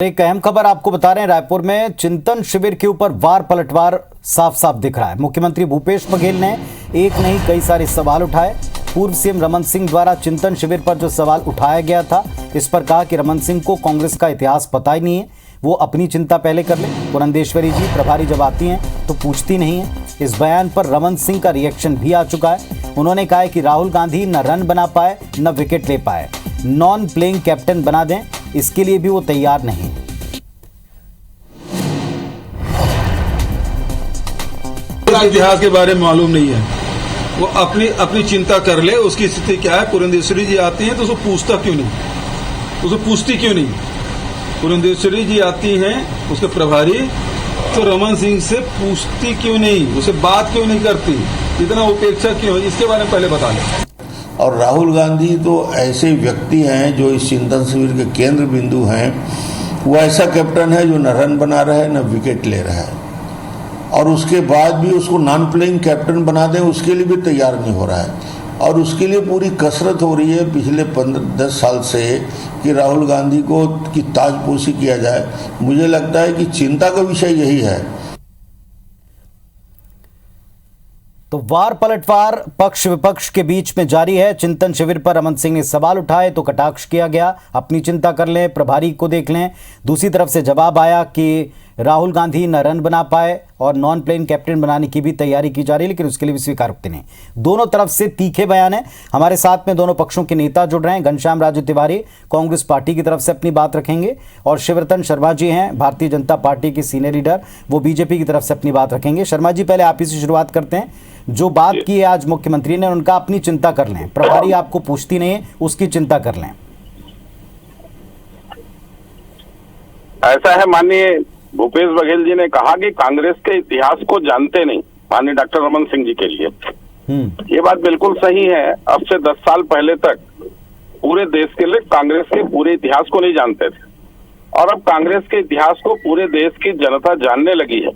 एक अहम खबर आपको बता रहे हैं। रायपुर में चिंतन शिविर के ऊपर वार पलटवार साफ साफ दिख रहा है। मुख्यमंत्री भूपेश बघेल ने एक नहीं कई सारे सवाल उठाए। पूर्व सीएम रमन सिंह द्वारा चिंतन शिविर पर जो सवाल उठाया गया था, इस पर कहा कि रमन सिंह को कांग्रेस का इतिहास पता ही नहीं है, वो अपनी चिंता पहले कर ले। पुरंदेश्वरी जी प्रभारी जब आती हैं तो पूछती नहीं है। इस बयान पर रमन सिंह का रिएक्शन भी आ चुका है। उन्होंने कहा है कि राहुल गांधी न रन बना पाए न विकेट ले पाए, नॉन प्लेइंग कैप्टन बना दें, इसके लिए भी वो तैयार नहीं। इतिहास के बारे में मालूम नहीं है, वो अपनी चिंता कर ले। उसकी स्थिति क्या है? पुरंदेश्वरी जी आती हैं तो उसको पूछता क्यों नहीं, उसको पूछती क्यों नहीं? पुरंदेश्वरी जी आती हैं उसके प्रभारी, तो रमन सिंह से पूछती क्यों नहीं, उससे बात क्यों नहीं करती, इतना उपेक्षा क्यों? इसके बारे में पहले बता लें। और राहुल गांधी तो ऐसे व्यक्ति हैं जो इस चिंतन शिविर के केंद्र बिंदु हैं। वो ऐसा कैप्टन है जो न रन बना रहा है न विकेट ले रहा है, और उसके बाद भी उसको नॉन प्लेइंग कैप्टन बना दें उसके लिए भी तैयार नहीं हो रहा है। और उसके लिए पूरी कसरत हो रही है पिछले 10 साल से कि राहुल गांधी को की ताजपोशी किया जाए। मुझे लगता है कि चिंता का विषय यही है। तो वार पलटवार पक्ष विपक्ष के बीच में जारी है। चिंतन शिविर पर रमन सिंह ने सवाल उठाए तो कटाक्ष किया गया, अपनी चिंता कर लें, प्रभारी को देख लें। दूसरी तरफ से जवाब आया कि राहुल गांधी न रन बना पाए और नॉन प्लेइंग कैप्टन बनाने की भी तैयारी की जा रही है, लेकिन उसके लिए भी स्वीकारोक्ति नहीं। दोनों तरफ से तीखे बयान है। हमारे साथ में दोनों पक्षों के नेता जुड़ रहे हैं। घनश्याम राजू तिवारी कांग्रेस पार्टी की तरफ से अपनी बात रखेंगे और शिवरतन शर्मा जी हैं भारतीय जनता पार्टी के सीनियर लीडर, वो बीजेपी की तरफ से अपनी बात रखेंगे। शर्मा जी, पहले आप ही से शुरुआत करते हैं। जो बात की है आज मुख्यमंत्री ने, उनका अपनी चिंता कर लें, प्रभारी आपको पूछती नहीं है, उसकी चिंता कर लें। ऐसा है, माननीय भूपेश बघेल जी ने कहा कि कांग्रेस के इतिहास को जानते नहीं, माननीय डॉक्टर रमन सिंह जी के लिए। ये बात बिल्कुल सही है। अब से 10 साल पहले तक पूरे देश के लोग कांग्रेस के पूरे इतिहास को नहीं जानते थे, और अब कांग्रेस के इतिहास को पूरे देश की जनता जानने लगी है।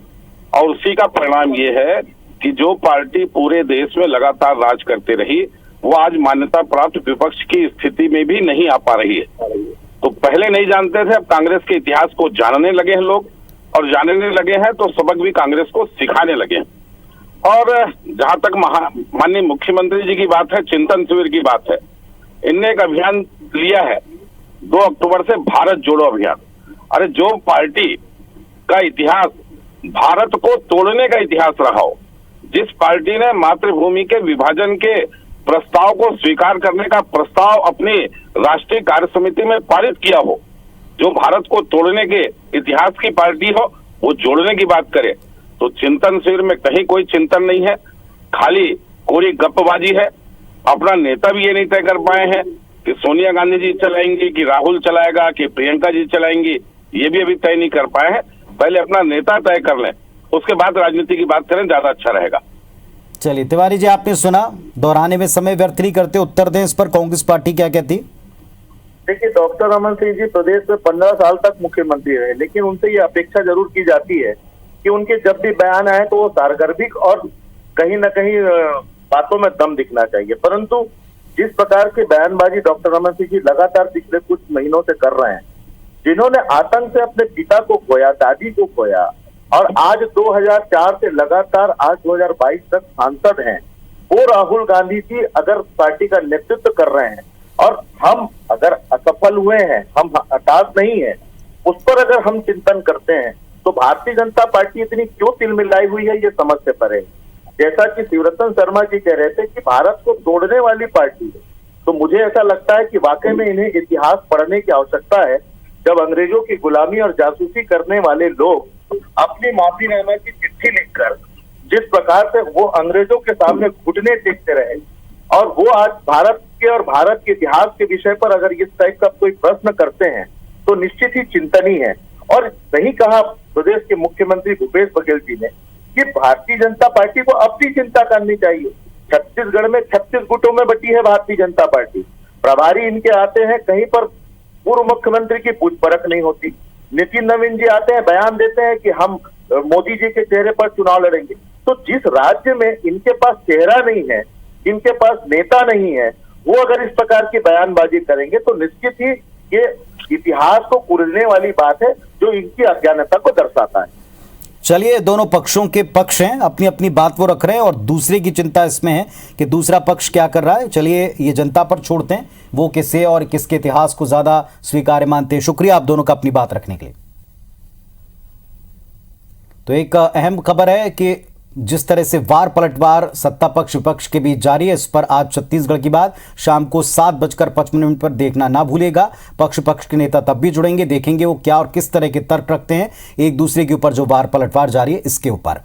और उसी का परिणाम ये है कि जो पार्टी पूरे देश में लगातार राज करती रही, वो आज मान्यता प्राप्त विपक्ष की स्थिति में भी नहीं आ पा रही है। तो पहले नहीं जानते थे, अब कांग्रेस के इतिहास को जानने लगे हैं लोग, और जानने लगे हैं तो सबक भी कांग्रेस को सिखाने लगे हैं। और जहां तक माननीय मुख्यमंत्री जी की बात है, चिंतन शिविर की बात है, इनने एक अभियान लिया है 2 अक्टूबर से, भारत जोड़ो अभियान। अरे जो पार्टी का इतिहास भारत को तोड़ने का इतिहास रहा हो, जिस पार्टी ने मातृभूमि के विभाजन के प्रस्ताव को स्वीकार करने का प्रस्ताव अपनी राष्ट्रीय कार्य समिति में पारित किया हो, जो भारत को तोड़ने के इतिहास की पार्टी हो, वो जोड़ने की बात करे, तो चिंतन शिविर में कहीं कोई चिंतन नहीं है, खाली कोरी गप्पबाजी है। अपना नेता भी ये नहीं तय कर पाए हैं कि सोनिया गांधी जी चलाएंगी कि राहुल चलाएगा कि प्रियंका जी चलाएंगी, ये भी अभी तय नहीं कर पाए हैं। पहले अपना नेता तय कर लें, उसके बाद राजनीति की बात करें, ज्यादा अच्छा रहेगा। चलिए तिवारी जी, आपने सुना, दोहराने में समय व्यर्थ नहीं करते, उत्तर दें इस पर कांग्रेस पार्टी क्या कहती। देखिए, डॉक्टर रमन सिंह जी प्रदेश में 15 साल तक मुख्यमंत्री रहे, लेकिन उनसे ये अपेक्षा जरूर की जाती है कि उनके जब भी बयान आए तो वो सारगर्भिक और कहीं न कहीं बातों में दम दिखना चाहिए। परंतु जिस प्रकार की बयानबाजी डॉक्टर रमन सिंह जी लगातार पिछले कुछ महीनों से कर रहे हैं, जिन्होंने आतंक से अपने पिता को खोया, दादी को खोया, और आज 2004 से लगातार आज 2022 तक सांसद हैं, वो राहुल गांधी जी अगर पार्टी का नेतृत्व कर रहे हैं और हम अगर असफल हुए हैं, हम हताश नहीं है, उस पर अगर हम चिंतन करते हैं, तो भारतीय जनता पार्टी इतनी क्यों तिलमिलाई हुई है, ये समझ से परे। जैसा कि शिवरतन शर्मा जी कह रहे थे कि भारत को तोड़ने वाली पार्टी है, तो मुझे ऐसा लगता है कि वाकई में इन्हें इतिहास पढ़ने की आवश्यकता है। जब अंग्रेजों की गुलामी और जासूसी करने वाले लोग अपनी माफीनामा की चिट्ठी लिखकर जिस प्रकार से वो अंग्रेजों के सामने घुटने टेकते रहे, और वो आज भारत के और भारत के इतिहास के विषय पर अगर इस टाइप का कोई प्रश्न करते हैं, तो निश्चित ही चिंतनीय है। और सही कहा प्रदेश के मुख्यमंत्री भूपेश बघेल जी ने कि भारतीय जनता पार्टी को अपनी चिंता करनी चाहिए। छत्तीसगढ़ में 36 गुटों में बटी है भारतीय जनता पार्टी। प्रभारी इनके आते हैं, कहीं पर पूर्व मुख्यमंत्री की पूछ परख नहीं होती। नितिन नवीन जी आते हैं, बयान देते हैं कि हम मोदी जी के चेहरे पर चुनाव लड़ेंगे। तो जिस राज्य में इनके पास चेहरा नहीं है, इनके पास नेता नहीं है, वो अगर इस प्रकार की बयानबाजी करेंगे तो निश्चित ही ये इतिहास को कुरदने वाली बात है जो इनकी अज्ञानता को दर्शाता है। चलिए, दोनों पक्षों के पक्ष हैं, अपनी अपनी बात वो रख रहे हैं और दूसरे की चिंता इसमें है कि दूसरा पक्ष क्या कर रहा है। चलिए, ये जनता पर छोड़ते हैं, वो किसे और किसके इतिहास को ज्यादा स्वीकार्य मानते हैं। शुक्रिया आप दोनों का अपनी बात रखने के लिए। तो एक अहम खबर है कि जिस तरह से वार पलटवार सत्ता पक्ष विपक्ष के बीच जारी है, इस पर आज छत्तीसगढ़ की बात शाम को 7:55 पर देखना ना भूलेगा। पक्ष के नेता तब भी जुड़ेंगे, देखेंगे वो क्या और किस तरह के तर्क रखते हैं एक दूसरे के ऊपर जो वार पलटवार जारी है इसके ऊपर।